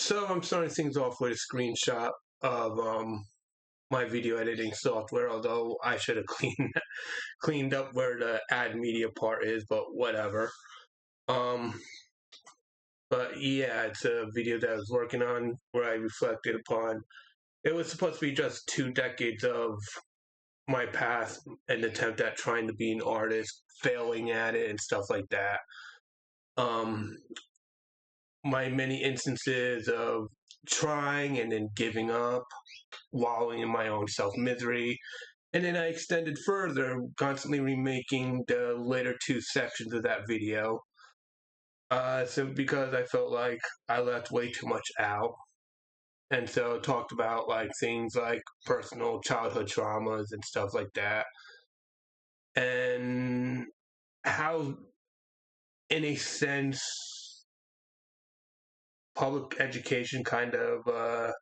So I'm starting things off with a screenshot of my video editing software, although I should have cleaned up where the add media part is, but whatever. Um, but yeah, it's a video that I was working on where I reflected upon. It was supposed to be just 2 decades of my past, an attempt at trying to be an artist, failing at it, and stuff like that. Um, my many instances of trying and then giving up, wallowing in my own self misery. And then I extended further, constantly remaking the later two sections of that video. So because I felt like I left way too much out. And so talked about like things like personal childhood traumas and stuff like that. And how, in a sense, public education kind of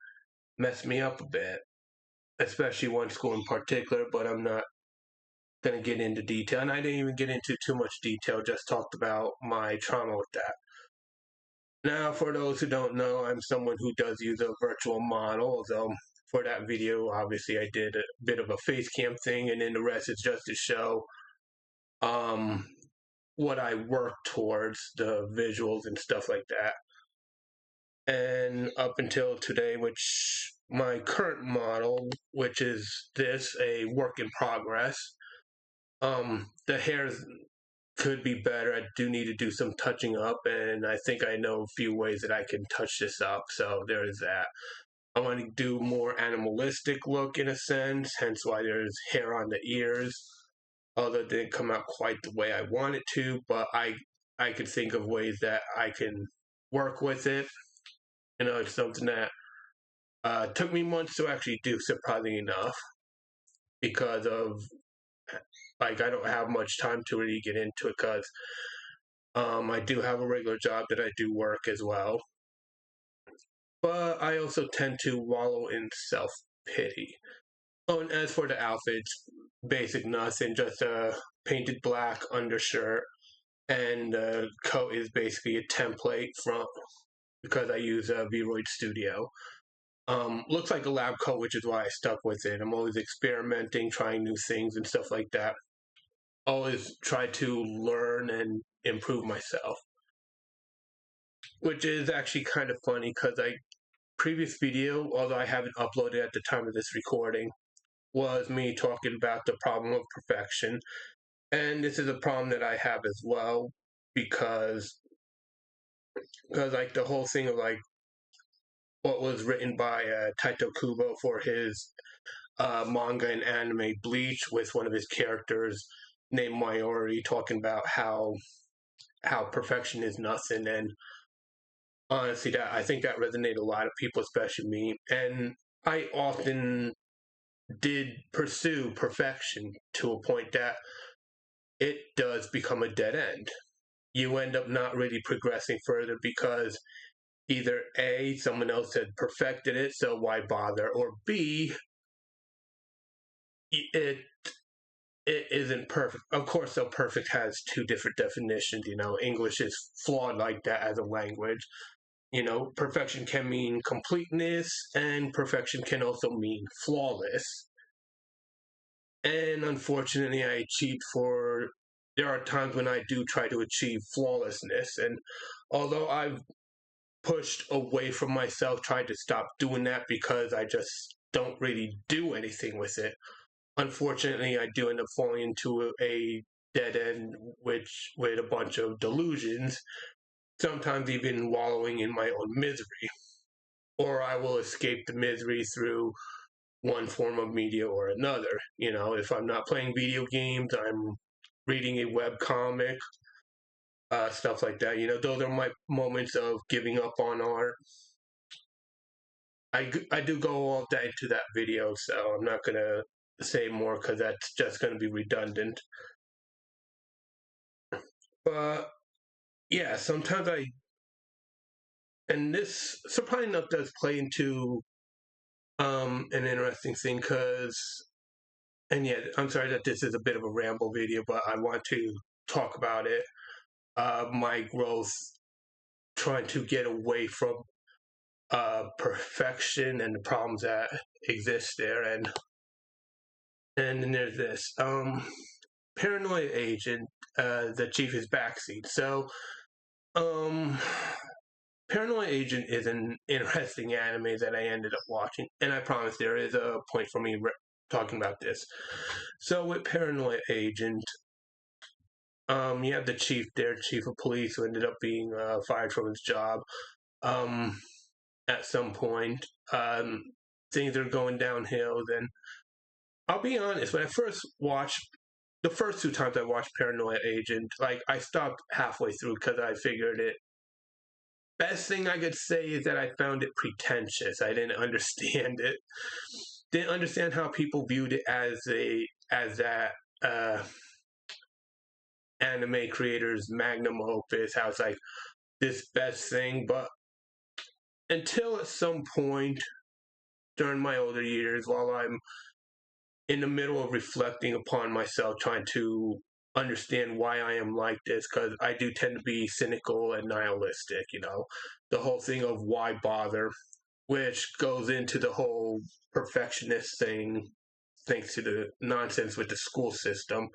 messed me up a bit, especially one school in particular, but I'm not going to get into detail. And I didn't even get into too much detail, just talked about my trauma with that. Now, for those who don't know, I'm someone who does use a virtual model, although for that video, obviously, I did a bit of a face cam thing, and then the rest is just to show what I work towards, the visuals and stuff like that. And up until today, which my current model, which is this, a work in progress, the hairs could be better. I do need to do some touching up, and I think I know a few ways that I can touch this up, so there is that. I want to do more animalistic look in a sense, hence why there's hair on the ears, although it didn't come out quite the way I want it to, but I could think of ways that I can work with it. It's something that took me months to actually do, surprisingly enough, because of I don't have much time to really get into it because I do have a regular job that I do work as well. But I also tend to wallow in self-pity. Oh, and as for the outfits, basic nothing, just a painted black undershirt, and the coat is basically a template from, because I use Vroid Studio. Looks like a lab coat, which is why I stuck with it. I'm always experimenting, trying new things and stuff like that. Always try to learn and improve myself. Which is actually kind of funny because previous video, although I haven't uploaded at the time of this recording, was me talking about the problem of perfection. And this is a problem that I have as well because like the whole thing of like what was written by Taito Kubo for his manga and anime Bleach, with one of his characters named Mayuri talking about how perfection is nothing. And honestly, that I think that resonated a lot of people, especially me. And I often did pursue perfection to a point that it does become a dead end. You end up not really progressing further because either A, someone else had perfected it, so why bother? Or B, it isn't perfect. Of course, though, perfect has two different definitions. English is flawed like that as a language. Perfection can mean completeness, and perfection can also mean flawless. And unfortunately, there are times when I do try to achieve flawlessness. And although I've pushed away from myself, tried to stop doing that because I just don't really do anything with it, unfortunately, I do end up falling into a dead end, with a bunch of delusions, sometimes even wallowing in my own misery. Or I will escape the misery through one form of media or another. If I'm not playing video games, I'm reading a web comic, stuff like that. Those are my moments of giving up on art. I do go all that into that video, so I'm not going to say more because that's just going to be redundant. But yeah, sometimes and this surprisingly enough does play into an interesting thing and yeah, I'm sorry that this is a bit of a ramble video, but I want to talk about it. My growth, trying to get away from perfection and the problems that exist there, and then there's this Paranoid Agent, the chief is backseat. So um Paranoid Agent is an interesting anime that I ended up watching, and I promise there is a point for me talking about this. So with Paranoid Agent, you have the chief there, chief of police, who ended up being fired from his job. Um, at some point, things are going downhill. Then I'll be honest, when I first watched the first two times I watched Paranoid Agent, like I stopped halfway through because I figured it. Best thing I could say is that I found it pretentious. I didn't understand it. Didn't understand how people viewed it as that uh, anime creators' magnum opus. How it's like this best thing, but until at some point during my older years, while I'm in the middle of reflecting upon myself, trying to understand why I am like this, because I do tend to be cynical and nihilistic, the whole thing of why bother, which goes into the whole perfectionist thing, thanks to the nonsense with the school system.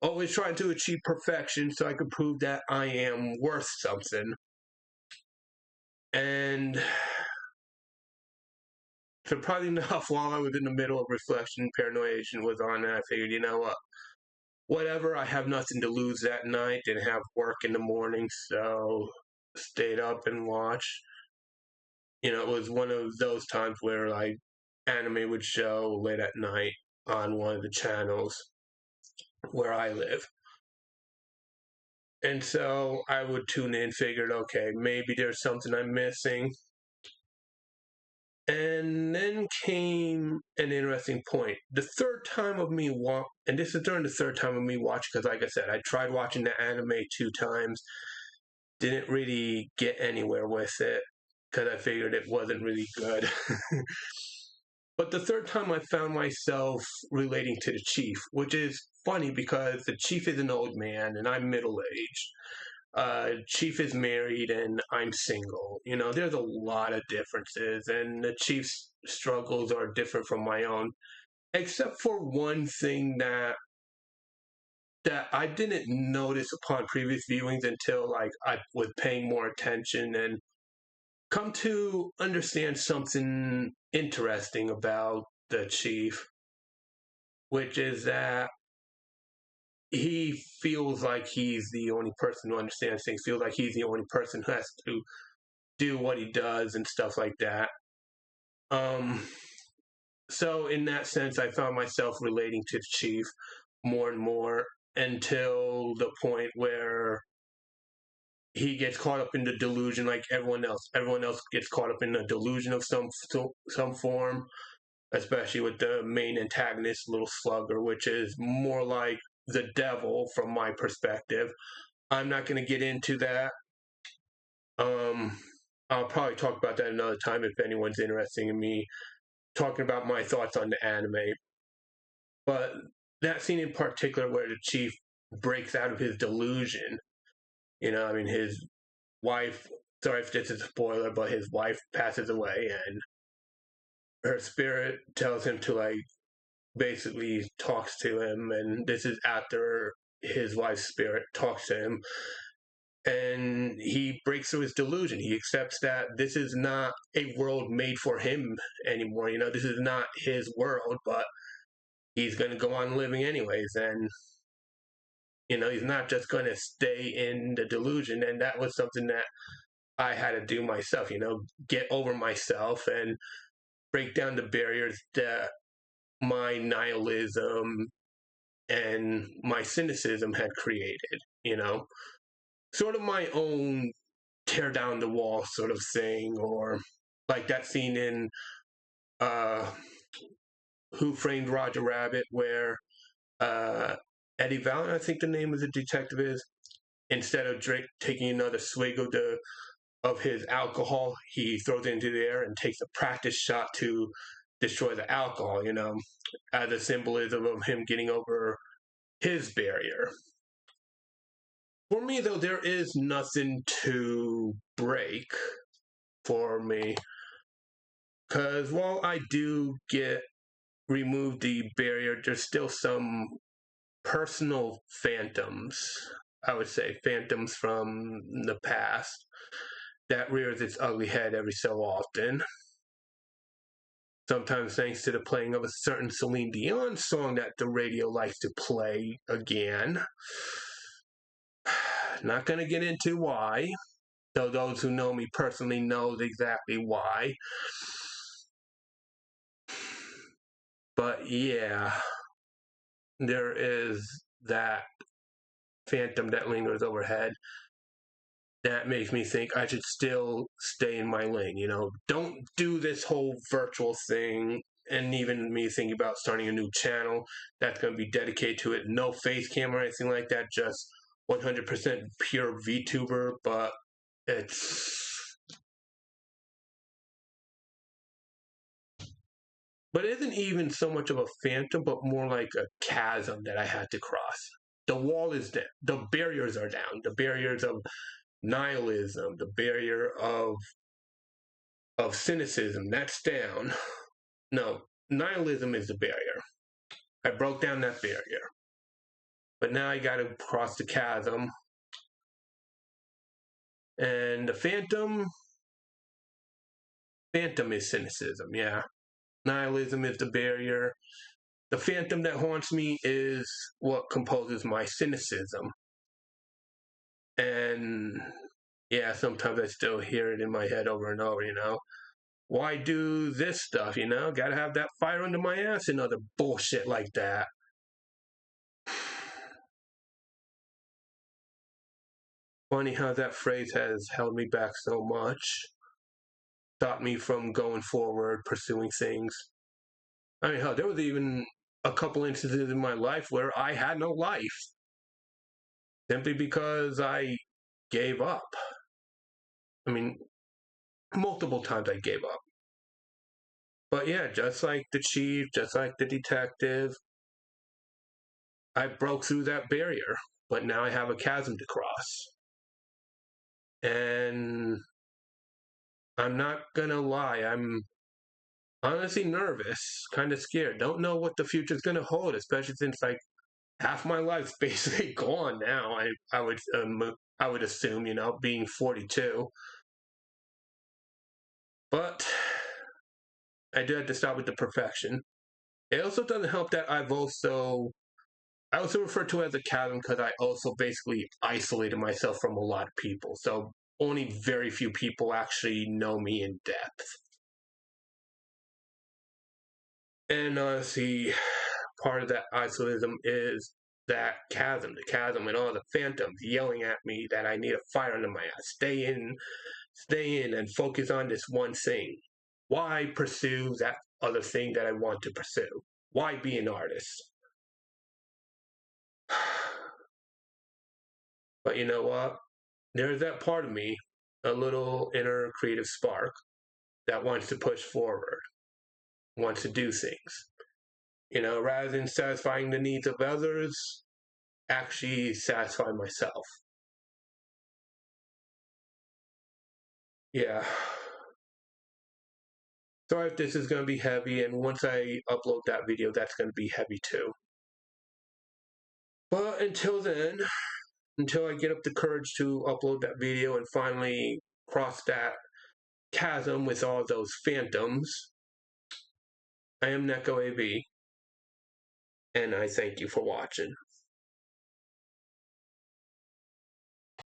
Always trying to achieve perfection so I could prove that I am worth something. And surprisingly enough, while I was in the middle of reflection, Paranoid Agent was on, and I figured, you know what? Whatever, I have nothing to lose that night, didn't have work in the morning, so stayed up and watched. It was one of those times where like anime would show late at night on one of the channels where I live. And so I would tune in, figured, okay, maybe there's something I'm missing. And then came an interesting point. The third time of me and this is during the third time of me watching, because like I said, I tried watching the anime 2 times, didn't really get anywhere with it, because I figured it wasn't really good. But the third time I found myself relating to the chief, which is funny because the chief is an old man and I'm middle aged. Chief is married and I'm single. There's a lot of differences, and the chief's struggles are different from my own, except for one thing that I didn't notice upon previous viewings until like I was paying more attention and come to understand something interesting about the chief, which is that he feels like he's the only person who understands things, feels like he's the only person who has to do what he does and stuff like that. Um, so in that sense, I found myself relating to the chief more and more until the point where he gets caught up in the delusion like everyone else. Everyone else gets caught up in the delusion of some form, especially with the main antagonist, Little Slugger, which is more like the devil from my perspective. I'm not going to get into that. Um, I'll probably talk about that another time if anyone's interested in me talking about my thoughts on the anime. But that scene in particular where the chief breaks out of his delusion, his wife, sorry if this is a spoiler, but his wife passes away and her spirit tells him to like basically talks to him, and this is after his wife's spirit talks to him, and he breaks through his delusion. He accepts that this is not a world made for him anymore. This is not his world, but he's going to go on living anyways. And, he's not just going to stay in the delusion. And that was something that I had to do myself, get over myself and break down the barriers that my nihilism and my cynicism had created, sort of my own tear down the wall sort of thing, or like that scene in uh, Who Framed Roger Rabbit where Eddie Valiant, I think the name of the detective is, instead of taking another swig of his alcohol, he throws it into the air and takes a practice shot to destroy the alcohol, as a symbolism of him getting over his barrier. For me, though, there is nothing to break. for me. Because while I do remove the barrier, there's still some personal phantoms, I would say, phantoms from the past that rears its ugly head every so often. Sometimes thanks to the playing of a certain Celine Dion song that the radio likes to play again. Not going to get into why, though those who know me personally knows exactly why. But yeah, there is that phantom that lingers overhead that makes me think I should still stay in my lane. Don't do this whole virtual thing. And even me thinking about starting a new channel that's going to be dedicated to it. No face cam or anything like that. Just 100% pure VTuber. But it isn't even so much of a phantom, but more like a chasm that I had to cross. The wall is down. The barriers are down. The barriers of nihilism, the barrier of cynicism, that's down. No, nihilism is the barrier. I broke down that barrier. But now I gotta cross the chasm. And the phantom is cynicism, yeah. Nihilism is the barrier. The phantom that haunts me is what composes my cynicism. And yeah, sometimes I still hear it in my head over and over, Why do this stuff, Gotta have that fire under my ass and other bullshit like that. Funny how that phrase has held me back so much. Stopped me from going forward, pursuing things. I mean, hell, there was even a couple instances in my life where I had no life. Simply because I gave up. I mean, multiple times I gave up. But yeah, just like the chief, just like the detective, I broke through that barrier, but now I have a chasm to cross. And I'm not gonna lie, I'm honestly nervous, kind of scared. Don't know what the future's gonna hold, especially since like half my life's basically gone now. I would assume, being 42. But I do have to start with the perfection. It also doesn't help that I also refer to it as a chasm because I also basically isolated myself from a lot of people. So only very few people actually know me in depth. And honestly, part of that isolism is that chasm, the chasm and all the phantoms yelling at me that I need a fire under my ass. Stay in and focus on this one thing. Why pursue that other thing that I want to pursue? Why be an artist? But you know what? There's that part of me, a little inner creative spark, that wants to push forward, wants to do things. Rather than satisfying the needs of others, actually satisfy myself. Yeah. Sorry if this is going to be heavy, and once I upload that video, that's going to be heavy too. But until then, until I get up the courage to upload that video and finally cross that chasm with all those phantoms, I am Neko AB, and I thank you for watching.